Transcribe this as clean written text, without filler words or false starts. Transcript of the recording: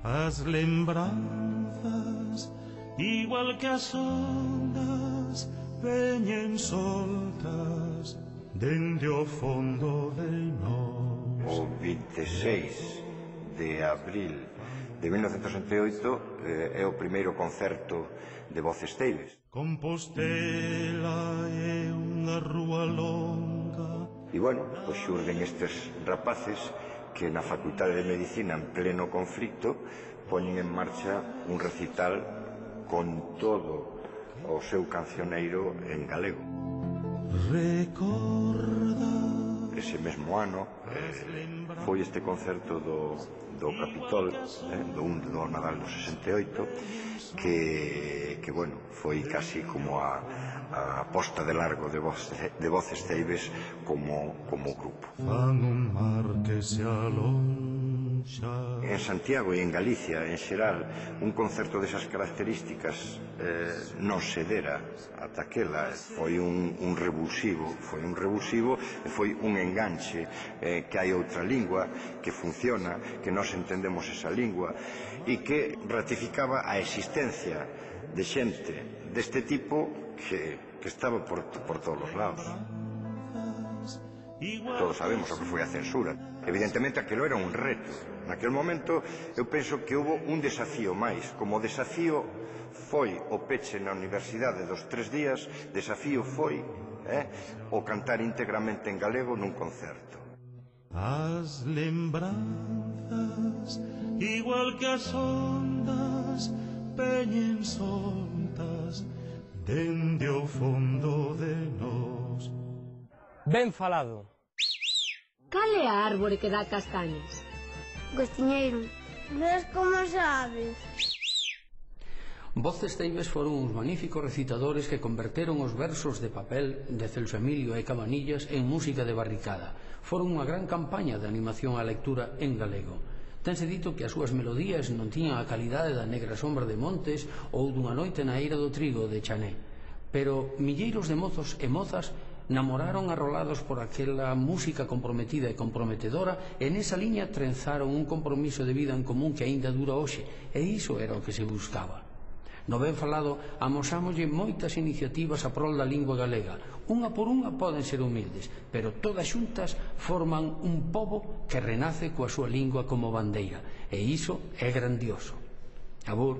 As lembranzas, igual que as ondas, veñen soltas dende o fondo de nós. O 26 de abril de 1968 é o primeiro concerto de Voces Teibes. Compostela é unha rúa longa. E bueno, pois xurden estes rapaces que na Facultade de Medicina, en pleno conflicto, poñen en marcha un recital con todo o seu cancioneiro en galego. Recorda Ese mesmo ano foi este concerto do Capitol, do Nadal do 68, que bueno, foi casi como a posta de largo de Voces Teibes como grupo. Fan un mar que se alonxa. En Santiago e en Galicia, en xeral, un concerto desas características non se dera ata aquela. Foi un revulsivo, e foi un enganche, que hai outra lingua que funciona, que nós entendemos esa lingua, e que ratificaba a existencia de xente deste tipo que estaba por todos os lados. Todos sabemos o que foi a censura. Evidentemente aquilo era un reto. Naquele momento eu penso que houve un desafío máis. Como desafío foi o peche na universidade dos 3 días, desafío foi o cantar íntegramente en galego nun concerto. As lembranzas, igual que as ondas, veñen soltas dende o fondo de nós. Ben falado. Cal é a árbore que dá castañas? Gostiñeiro. Ves como sabes? Voces Teibes foron uns magníficos recitadores que converteron os versos de papel de Celso Emilio e Cabanillas en música de barricada. Foron unha gran campaña de animación á lectura en galego. Tense dito que as súas melodías non tiñan a calidade da Negra sombra de Montes ou dunha noite na eira do trigo de Chané. Pero milleiros de mozos e mozas namoraron arrolados por aquela música comprometida e comprometedora e nesa liña trenzaron un compromiso de vida en común que aínda dura hoxe, e iso era o que se buscaba. No Ben Falado amosámoslle moitas iniciativas a prol da lingua galega. Unha por unha poden ser humildes, pero todas xuntas forman un pobo que renace coa súa lingua como bandeira, e iso é grandioso. Abur.